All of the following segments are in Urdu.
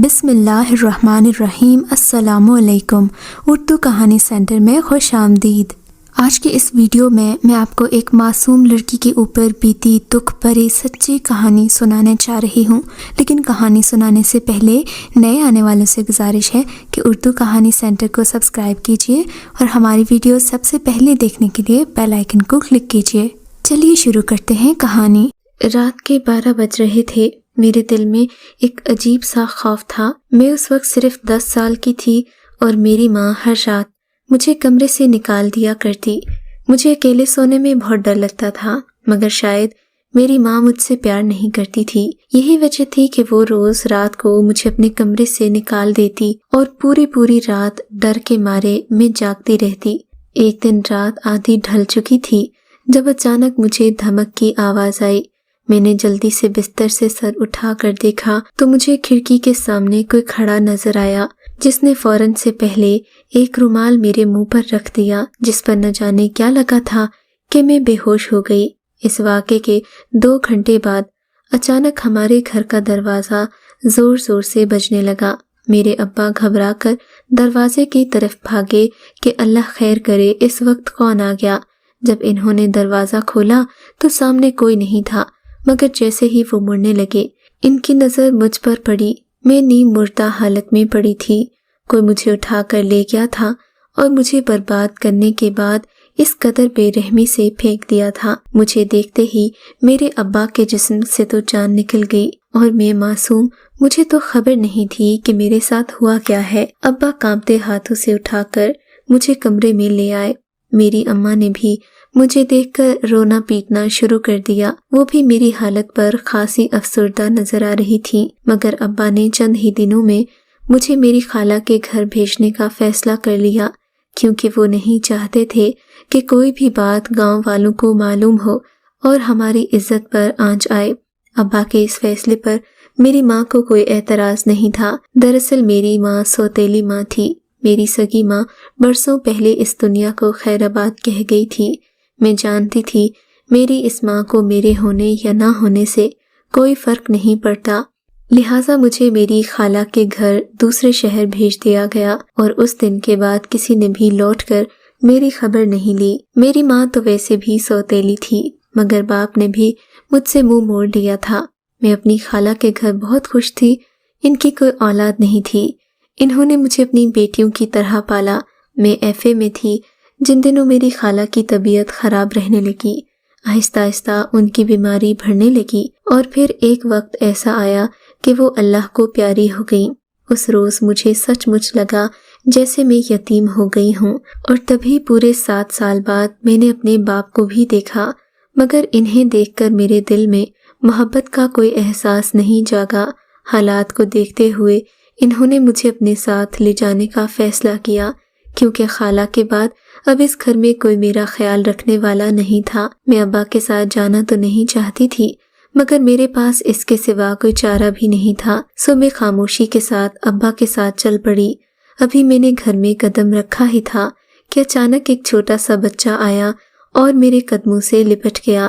بسم اللہ الرحمن الرحیم۔ السلام علیکم۔ اردو کہانی سینٹر میں خوش آمدید۔ آج کے اس ویڈیو میں آپ کو ایک معصوم لڑکی کے اوپر بیتی دکھ بھری سچی کہانی سنانے چاہ رہی ہوں، لیکن کہانی سنانے سے پہلے نئے آنے والوں سے گزارش ہے کہ اردو کہانی سینٹر کو سبسکرائب کیجیے اور ہماری ویڈیو سب سے پہلے دیکھنے کے لیے بیل آئیکن کو کلک کیجیے۔ چلیے شروع کرتے ہیں کہانی۔ رات کے 12 بج رہے تھے۔ میرے دل میں ایک عجیب سا خوف تھا۔ میں اس وقت صرف 10 سال کی تھی اور میری ماں ہر رات مجھے کمرے سے نکال دیا کرتی۔ مجھے اکیلے سونے میں بہت ڈر لگتا تھا، مگر شاید میری ماں مجھ سے پیار نہیں کرتی تھی۔ یہی وجہ تھی کہ وہ روز رات کو مجھے اپنے کمرے سے نکال دیتی اور پوری رات ڈر کے مارے میں جاگتی رہتی۔ ایک دن رات آدھی ڈھل چکی تھی جب اچانک مجھے دھمک کی آواز آئی۔ میں نے جلدی سے بستر سے سر اٹھا کر دیکھا تو مجھے کھڑکی کے سامنے کوئی کھڑا نظر آیا، جس نے فوراً سے پہلے ایک رومال میرے منہ پر رکھ دیا، جس پر نہ جانے کیا لگا تھا کہ میں بے ہوش ہو گئی۔ اس واقعے کے 2 گھنٹے بعد اچانک ہمارے گھر کا دروازہ زور سے بجنے لگا۔ میرے ابا گھبرا کر دروازے کی طرف بھاگے کہ اللہ خیر کرے، اس وقت کون آ گیا۔ جب انہوں نے دروازہ کھولا تو سامنے کوئی نہیں تھا، مگر جیسے ہی وہ مڑنے لگے ان کی نظر مجھ پر پڑی۔ میں نیم مردہ حالت میں پڑی تھی۔ کوئی مجھے اٹھا کر لے گیا تھا اور مجھے برباد کرنے کے بعد اس قدر بے رحمی سے پھینک دیا تھا۔ مجھے دیکھتے ہی میرے ابا کے جسم سے تو جان نکل گئی اور میں معصوم، مجھے تو خبر نہیں تھی کہ میرے ساتھ ہوا کیا ہے۔ ابا کانپتے ہاتھوں سے اٹھا کر مجھے کمرے میں لے آئے۔ میری اماں نے بھی مجھے دیکھ کر رونا پیٹنا شروع کر دیا۔ وہ بھی میری حالت پر خاصی افسردہ نظر آ رہی تھی، مگر ابا نے چند ہی دنوں میں مجھے میری خالہ کے گھر بھیجنے کا فیصلہ کر لیا، کیونکہ وہ نہیں چاہتے تھے کہ کوئی بھی بات گاؤں والوں کو معلوم ہو اور ہماری عزت پر آنچ آئے۔ ابا کے اس فیصلے پر میری ماں کو کوئی اعتراض نہیں تھا۔ دراصل میری ماں سوتیلی ماں تھی۔ میری سگی ماں برسوں پہلے اس دنیا کو خیر آباد کہہ گئی تھی۔ میں جانتی تھی میری اس ماں کو میرے ہونے یا نہ ہونے سے کوئی فرق نہیں پڑتا، لہٰذا مجھے میری خالہ کے گھر دوسرے شہر بھیج دیا گیا اور اس دن کے بعد کسی نے بھی لوٹ کر میری خبر نہیں لی۔ میری ماں تو ویسے بھی سوتیلی تھی، مگر باپ نے بھی مجھ سے منہ موڑ لیا تھا۔ میں اپنی خالہ کے گھر بہت خوش تھی۔ ان کی کوئی اولاد نہیں تھی۔ انہوں نے مجھے اپنی بیٹیوں کی طرح پالا۔ میں ایف اے میں تھی جن دنوں میری خالہ کی طبیعت خراب رہنے لگی۔ آہستہ ان کی بیماری بڑھنے لگی اور پھر ایک وقت ایسا آیا کہ وہ اللہ کو پیاری ہو گئیں۔ اس روز مجھے سچ مچ لگا جیسے میں یتیم ہو گئی ہوں، اور تبھی پورے 7 سال بعد میں نے اپنے باپ کو بھی دیکھا، مگر انہیں دیکھ کر میرے دل میں محبت کا کوئی احساس نہیں جاگا۔ حالات کو دیکھتے ہوئے انہوں نے مجھے اپنے ساتھ لے جانے کا فیصلہ کیا، کیونکہ خالہ کے بعد اب اس گھر میں کوئی میرا خیال رکھنے والا نہیں تھا۔ میں ابا کے ساتھ جانا تو نہیں چاہتی تھی، مگر میرے پاس اس کے سوا کوئی چارہ بھی نہیں تھا، سو میں خاموشی کے ساتھ ابا کے ساتھ چل پڑی۔ ابھی میں نے گھر میں قدم رکھا ہی تھا کہ اچانک ایک چھوٹا سا بچہ آیا اور میرے قدموں سے لپٹ گیا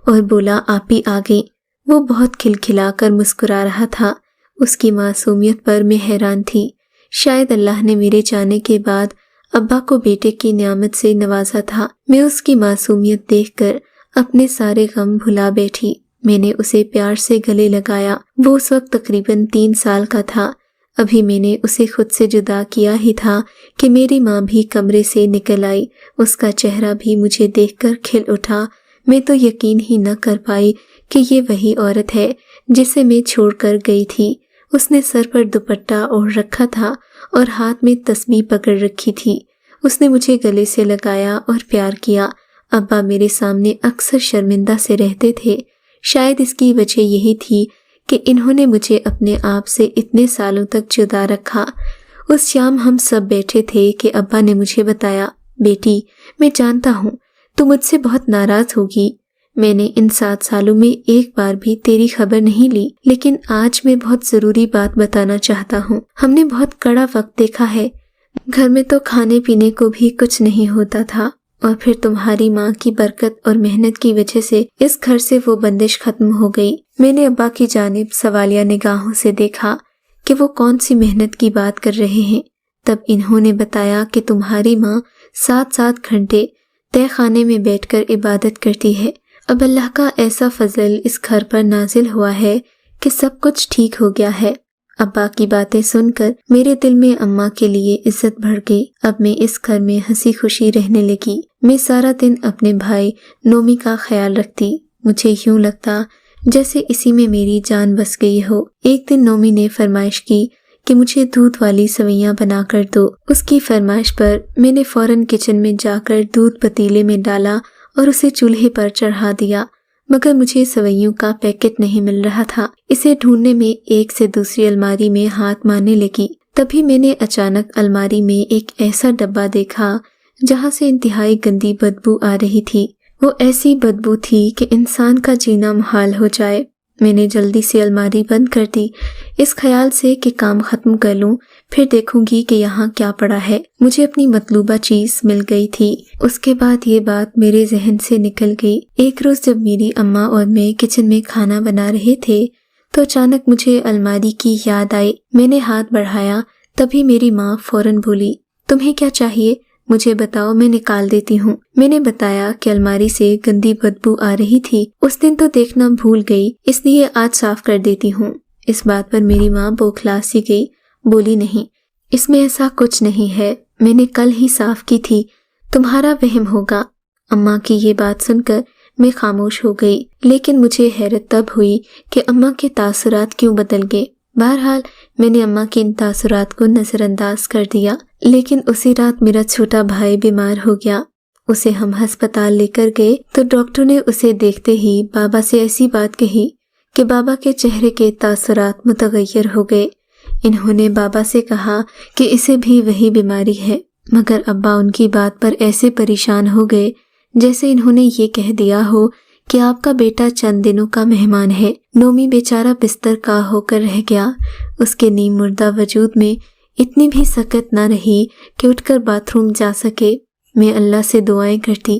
اور بولا آپی آ گئی۔ وہ بہت کھلکھلا کر مسکرا رہا تھا۔ اس کی معصومیت پر میں حیران تھی۔ شاید اللہ نے میرے جانے کے بعد ابا کو بیٹے کی نعمت سے نوازا تھا۔ میں اس کی معصومیت دیکھ کر اپنے سارے غم بھلا بیٹھی۔ میں نے اسے پیار سے گلے لگایا۔ وہ اس وقت تقریباً 3 سال کا تھا۔ ابھی میں نے اسے خود سے جدا کیا ہی تھا کہ میری ماں بھی کمرے سے نکل آئی۔ اس کا چہرہ بھی مجھے دیکھ کر کھل اٹھا۔ میں تو یقین ہی نہ کر پائی کہ یہ وہی عورت ہے جسے میں چھوڑ کر گئی تھی۔ اس نے سر پر دوپٹہ اوڑھ رکھا تھا اور ہاتھ میں تسبیح پکڑ رکھی تھی۔ اس نے مجھے گلے سے لگایا اور پیار کیا۔ ابا میرے سامنے اکثر شرمندہ سے رہتے تھے۔ شاید اس کی وجہ یہی تھی کہ انہوں نے مجھے اپنے آپ سے اتنے سالوں تک جدا رکھا۔ اس شام ہم سب بیٹھے تھے کہ ابا نے مجھے بتایا، بیٹی میں جانتا ہوں تو مجھ سے بہت ناراض ہوگی۔ میں نے ان 7 سالوں میں ایک بار بھی تیری خبر نہیں لی، لیکن آج میں بہت ضروری بات بتانا چاہتا ہوں۔ ہم نے بہت کڑا وقت دیکھا ہے۔ گھر میں تو کھانے پینے کو بھی کچھ نہیں ہوتا تھا، اور پھر تمہاری ماں کی برکت اور محنت کی وجہ سے اس گھر سے وہ بندش ختم ہو گئی۔ میں نے ابا کی جانب سوالیہ نگاہوں سے دیکھا کہ وہ کون سی محنت کی بات کر رہے ہیں۔ تب انہوں نے بتایا کہ تمہاری ماں 7 گھنٹے تہہ خانے میں بیٹھ کر عبادت کرتی ہے۔ اب اللہ کا ایسا فضل اس گھر پر نازل ہوا ہے کہ سب کچھ ٹھیک ہو گیا ہے۔ ابا کی باتیں سن کر میرے دل میں اماں کے لیے عزت بڑھ گئی۔ اب میں اس گھر میں ہنسی خوشی رہنے لگی۔ میں سارا دن اپنے بھائی نومی کا خیال رکھتی۔ مجھے یوں لگتا جیسے اسی میں میری جان بس گئی ہو۔ ایک دن نومی نے فرمائش کی کہ مجھے دودھ والی سوئیاں بنا کر دو۔ اس کی فرمائش پر میں نے فوراً کچن میں جا کر دودھ پتیلے میں ڈالا اور اسے چولہے پر چڑھا دیا، مگر مجھے سوئیوں کا پیکٹ نہیں مل رہا تھا۔ اسے ڈھونڈنے میں ایک سے دوسری الماری میں ہاتھ مارنے لگی۔ تبھی میں نے اچانک الماری میں ایک ایسا ڈبہ دیکھا جہاں سے انتہائی گندی بدبو آ رہی تھی۔ وہ ایسی بدبو تھی کہ انسان کا جینا محال ہو جائے۔ میں نے جلدی سے الماری بند کر دی، اس خیال سے کہ کام ختم کر لوں، پھر دیکھوں گی کہ یہاں کیا پڑا ہے۔ مجھے اپنی مطلوبہ چیز مل گئی تھی۔ اس کے بعد یہ بات میرے ذہن سے نکل گئی۔ ایک روز جب میری اماں اور میں کچن میں کھانا بنا رہے تھے تو اچانک مجھے الماری کی یاد آئی۔ میں نے ہاتھ بڑھایا، تبھی میری ماں فوراً بولی، تمہیں کیا چاہیے؟ مجھے بتاؤ، میں نکال دیتی ہوں۔ میں نے بتایا کہ الماری سے گندی بدبو آ رہی تھی، اس دن تو دیکھنا بھول گئی، اس لیے آج صاف کر دیتی ہوں۔ اس بات پر میری ماں بوکھلا سی گئی، بولی نہیں، اس میں ایسا کچھ نہیں ہے، میں نے کل ہی صاف کی تھی، تمہارا وہم ہوگا۔ اماں کی یہ بات سن کر میں خاموش ہو گئی، لیکن مجھے حیرت تب ہوئی کہ اماں کے تاثرات کیوں بدل گئے۔ بہرحال میں نے اماں کے ان تاثرات کو نظر انداز کر دیا، لیکن اسی رات میرا چھوٹا بھائی بیمار ہو گیا۔ اسے ہم ہسپتال لے کر گئے تو ڈاکٹر نے اسے دیکھتے ہی بابا سے ایسی بات کہی کہ بابا کے چہرے کے تاثرات متغیر ہو گئے۔ انہوں نے بابا سے کہا کہ اسے بھی وہی بیماری ہے، مگر ابا ان کی بات پر ایسے پریشان ہو گئے جیسے انہوں نے یہ کہہ دیا ہو کہ آپ کا بیٹا چند دنوں کا مہمان ہے۔ نومی بیچارہ بستر کا ہو کر رہ گیا۔ اس کے نیم مردہ وجود میں اتنی بھی سکت نہ رہی کہ اٹھ کر باتھ روم جا سکے۔ میں اللہ سے دعائیں کرتی،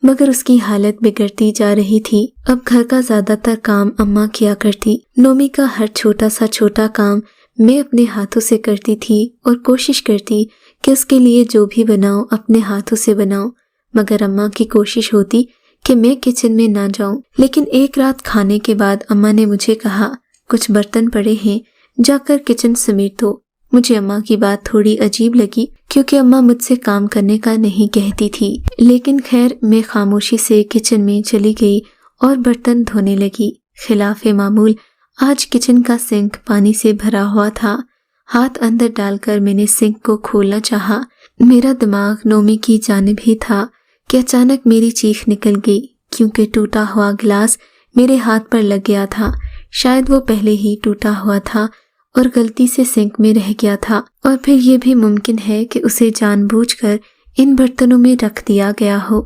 مگر اس کی حالت بگڑتی جا رہی تھی۔ اب گھر کا زیادہ تر کام اماں کیا کرتی۔ نومی کا ہر چھوٹا کام میں اپنے ہاتھوں سے کرتی تھی اور کوشش کرتی کہ اس کے لیے جو بھی بناؤں اپنے ہاتھوں سے بناؤں، مگر اماں کی کوشش ہوتی کہ میں کچن میں نہ جاؤں۔ لیکن ایک رات کھانے کے بعد اماں نے مجھے کہا، کچھ برتن پڑے ہیں، جا کر کچن سمیٹ دو۔ مجھے اماں کی بات تھوڑی عجیب لگی کیونکہ اماں مجھ سے کام کرنے کا نہیں کہتی تھی، لیکن خیر میں خاموشی سے کچن میں چلی گئی اور برتن دھونے لگی۔ خلاف معمول آج کچن کا سنک پانی سے بھرا ہوا تھا۔ ہاتھ اندر ڈال کر میں نے سنک کو کھولنا چاہا۔ میرا دماغ نومی کی جانب ہی تھا کہ اچانک میری چیخ نکل گئی کیونکہ ٹوٹا ہوا گلاس میرے ہاتھ پر لگ گیا تھا۔ شاید وہ پہلے ہی ٹوٹا ہوا تھا اور غلطی سے سنک میں رہ گیا تھا، اور پھر یہ بھی ممکن ہے کہ اسے جان بوجھ کر ان برتنوں میں رکھ دیا گیا ہو۔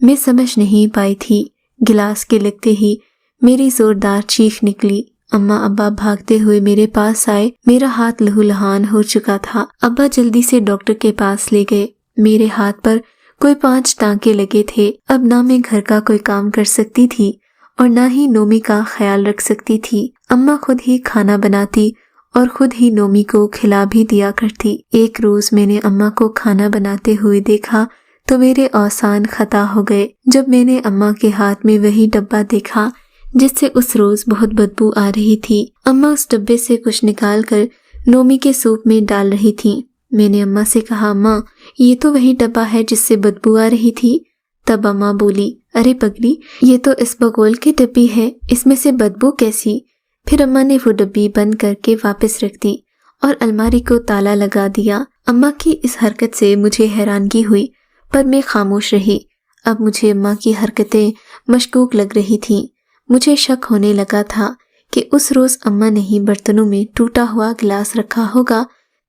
میں سمجھ نہیں پائی تھی۔ گلاس کے لگتے ہی میری زوردار چیخ نکلی۔ اماں ابا بھاگتے ہوئے میرے پاس آئے۔ میرا ہاتھ لہولہان ہو چکا تھا۔ ابا جلدی سے ڈاکٹر کے پاس لے گئے۔ میرے ہاتھ پر کوئی 5 ٹانکے لگے تھے۔ اب نہ میں گھر کا کوئی کام کر سکتی تھی اور نہ ہی نومی کا خیال رکھ سکتی تھی۔ اماں خود ہی کھانا بناتی اور خود ہی نومی کو کھلا بھی دیا کرتی۔ ایک روز میں نے اماں کو کھانا بناتے ہوئے دیکھا تو میرے اوسان خطا ہو گئے جب میں نے اماں کے ہاتھ میں وہی ڈبہ دیکھا جس سے اس روز بہت بدبو آ رہی تھی۔ اماں اس ڈبے سے کچھ نکال کر نومی کے سوپ میں ڈال رہی تھیں۔ میں نے اماں سے کہا، اماں یہ تو وہی ڈبہ ہے جس سے بدبو آ رہی تھی۔ تب اماں بولی، ارے پگلی، یہ تو اس بگول کی ڈبی ہے، اس میں سے بدبو کیسی؟ پھر اماں نے وہ ڈبی بند کر کے واپس رکھ دی اور الماری کو تالا لگا دیا۔ اماں کی اس حرکت سے مجھے حیرانگی ہوئی، پر میں خاموش رہی۔ اب مجھے اماں کی حرکتیں مشکوک لگ رہی تھیں۔ مجھے شک ہونے لگا تھا کہ اس روز اماں نے ہی برتنوں میں ٹوٹا ہوا گلاس رکھا ہوگا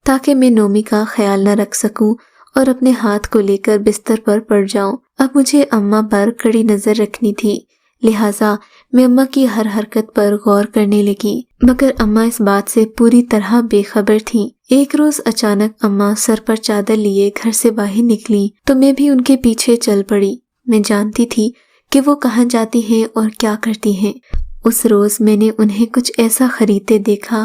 تاکہ میں نومی کا خیال نہ رکھ سکوں اور اپنے ہاتھ کو لے کر بستر پر پڑ جاؤں۔ اب مجھے اماں پر کڑی نظر رکھنی تھی، لہٰذا میں اماں کی ہر حرکت پر غور کرنے لگی، مگر اماں اس بات سے پوری طرح بے خبر تھیں۔ ایک روز اچانک اماں سر پر چادر لیے گھر سے باہر نکلی تو میں بھی ان کے پیچھے چل پڑی۔ میں جانتی تھی کہ وہ کہاں جاتی ہیں اور کیا کرتی ہیں۔ اس روز میں نے انہیں کچھ ایسا خریدتے دیکھا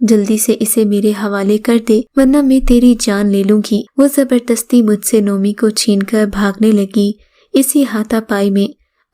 جلدی سے اسے میرے حوالے کر دے ورنہ میں تیری جان لے لوں گی۔ وہ زبردستی مجھ سے نومی کو چھین کر بھاگنے لگی۔ اسی ہاتھا پائی میں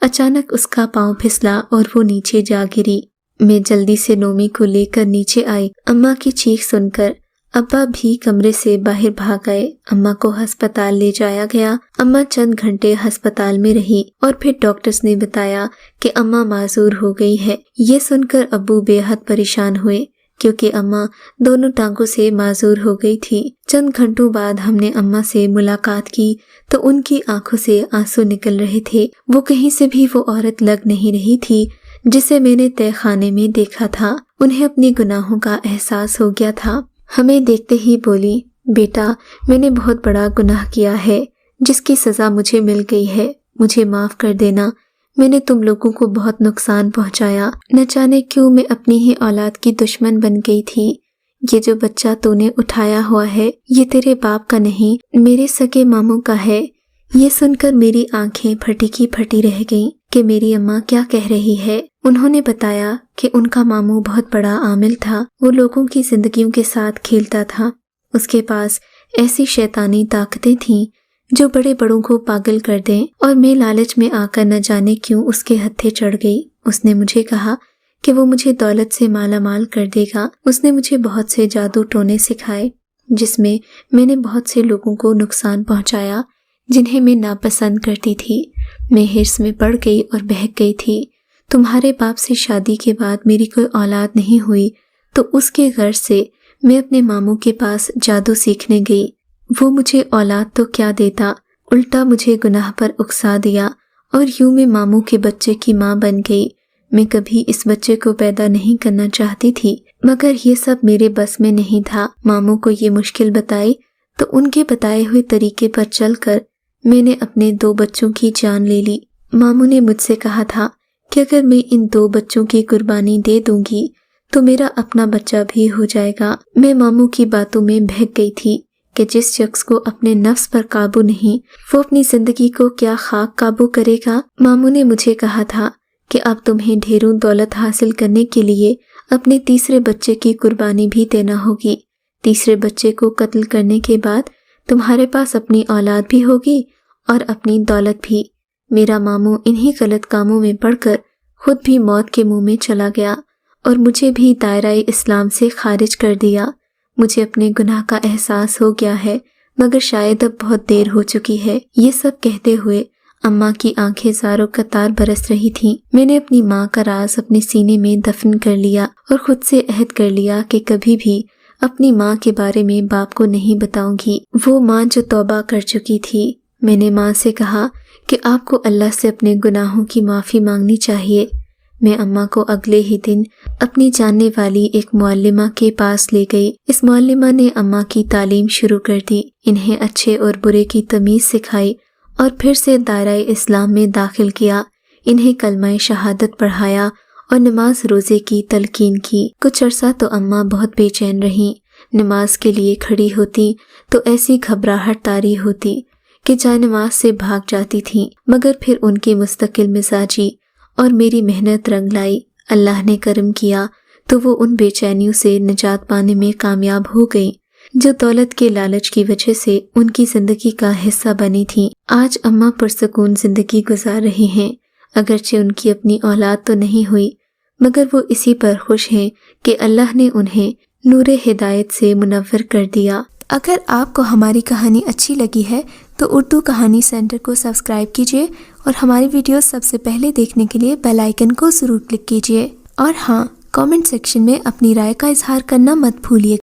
اچانک اس کا پاؤں پھسلا اور وہ نیچے جا گری۔ میں جلدی سے نومی کو لے کر نیچے آئی۔ اماں کی چیخ سن کر ابا بھی کمرے سے باہر بھاگ آئے۔ اماں کو ہسپتال لے جایا گیا۔ اماں چند گھنٹے ہسپتال میں رہی اور پھر ڈاکٹرز نے بتایا کہ اماں معذور ہو گئی ہے۔ یہ سن کر ابو بے حد پریشان ہوئے کیونکہ اماں دونوں ٹانگوں سے معذور ہو گئی تھی۔ چند گھنٹوں بعد ہم نے اماں سے ملاقات کی تو ان کی آنکھوں سے آنسو نکل رہے تھے۔ وہ کہیں سے بھی وہ عورت لگ نہیں رہی تھی جسے میں نے تہہ خانے میں دیکھا تھا۔ انہیں اپنے گناہوں کا احساس ہو گیا تھا۔ ہمیں دیکھتے ہی بولی، بیٹا میں نے بہت بڑا گناہ کیا ہے جس کی سزا مجھے مل گئی ہے، مجھے معاف کر دینا۔ میں نے تم لوگوں کو بہت نقصان پہنچایا، نہ جانے کیوں میں اپنی ہی اولاد کی دشمن بن گئی تھی۔ یہ جو بچہ تو نے اٹھایا ہوا ہے یہ تیرے باپ کا نہیں، میرے سگے ماموں کا ہے۔ یہ سن کر میری آنکھیں پھٹی کی پھٹی رہ گئیں کہ میری اماں کیا کہہ رہی ہے۔ انہوں نے بتایا کہ ان کا ماموں بہت بڑا عامل تھا، وہ لوگوں کی زندگیوں کے ساتھ کھیلتا تھا۔ اس کے پاس ایسی شیطانی طاقتیں تھیں جو بڑے بڑوں کو پاگل کر دیں، اور میں لالچ میں آ کر نہ جانے کیوں اس کے ہتھے چڑھ گئی۔ اس نے مجھے کہا کہ وہ مجھے دولت سے مالا مال کر دے گا۔ اس نے مجھے بہت سے جادو ٹونے سکھائے جس میں میں نے بہت سے لوگوں کو نقصان پہنچایا جنہیں میں ناپسند کرتی تھی۔ میں حرص میں پڑ گئی اور بہک گئی تھی۔ تمہارے باپ سے شادی کے بعد میری کوئی اولاد نہیں ہوئی تو اس کے غرض سے میں اپنے ماموں کے پاس جادو سیکھنے گئی۔ وہ مجھے اولاد تو کیا دیتا، الٹا مجھے گناہ پر اکسا دیا، اور یوں میں ماموں کے بچے کی ماں بن گئی۔ میں کبھی اس بچے کو پیدا نہیں کرنا چاہتی تھی مگر یہ سب میرے بس میں نہیں تھا۔ ماموں کو یہ مشکل بتائی تو ان کے بتائے ہوئے طریقے پر چل کر میں نے اپنے 2 بچوں کی جان لے لی۔ ماموں نے مجھ سے کہا تھا کہ اگر میں ان 2 بچوں کی قربانی دے دوں گی تو میرا اپنا بچہ بھی ہو جائے گا۔ میں ماموں کی باتوں میں بہک گئی تھی کہ جس شخص کو اپنے نفس پر قابو نہیں وہ اپنی زندگی کو کیا خاک قابو کرے گا۔ ماموں نے مجھے کہا تھا کہ اب تمہیں ڈھیروں دولت حاصل کرنے کے لیے اپنے تیسرے بچے کی قربانی بھی دینا ہوگی۔ تیسرے بچے کو قتل کرنے کے بعد تمہارے پاس اپنی اولاد بھی ہوگی اور اپنی دولت بھی۔ میرا ماموں انہی غلط کاموں میں پڑ کر خود بھی موت کے منہ میں چلا گیا اور مجھے بھی دائرہ اسلام سے خارج کر دیا۔ مجھے اپنے گناہ کا احساس ہو گیا ہے مگر شاید اب بہت دیر ہو چکی ہے۔ یہ سب کہتے ہوئے اماں کی آنکھیں زاروں قطار برس رہی تھیں۔ میں نے اپنی ماں کا راز اپنے سینے میں دفن کر لیا اور خود سے عہد کر لیا کہ کبھی بھی اپنی ماں کے بارے میں باپ کو نہیں بتاؤں گی، وہ ماں جو توبہ کر چکی تھی۔ میں نے ماں سے کہا کہ آپ کو اللہ سے اپنے گناہوں کی معافی مانگنی چاہیے۔ میں اماں کو اگلے ہی دن اپنی جاننے والی ایک معلمہ کے پاس لے گئی۔ اس معلمہ نے اماں کی تعلیم شروع کر دی، انہیں اچھے اور برے کی تمیز سکھائی اور پھر سے دائرہ اسلام میں داخل کیا۔ انہیں کلمہ شہادت پڑھایا اور نماز روزے کی تلقین کی۔ کچھ عرصہ تو اماں بہت بے چین رہیں۔ نماز کے لیے کھڑی ہوتی تو ایسی گھبراہٹ طاری ہوتی کہ جائے نماز سے بھاگ جاتی تھیں، مگر پھر ان کی مستقل مزاجی اور میری محنت رنگ لائی۔ اللہ نے کرم کیا تو وہ ان بے چینیوں سے نجات پانے میں کامیاب ہو گئیں جو دولت کے لالچ کی وجہ سے ان کی زندگی کا حصہ بنی تھیں۔ آج اماں پرسکون زندگی گزار رہی ہیں، اگرچہ ان کی اپنی اولاد تو نہیں ہوئی مگر وہ اسی پر خوش ہیں کہ اللہ نے انہیں نور ہدایت سے منور کر دیا۔ اگر آپ کو ہماری کہانی اچھی لگی ہے تو اردو کہانی سینٹر کو سبسکرائب کیجیے اور ہماری ویڈیوز سب سے پہلے دیکھنے کے لیے بیل آئیکن کو ضرور کلک کیجیے، اور ہاں، کامنٹ سیکشن میں اپنی رائے کا اظہار کرنا مت بھولیے۔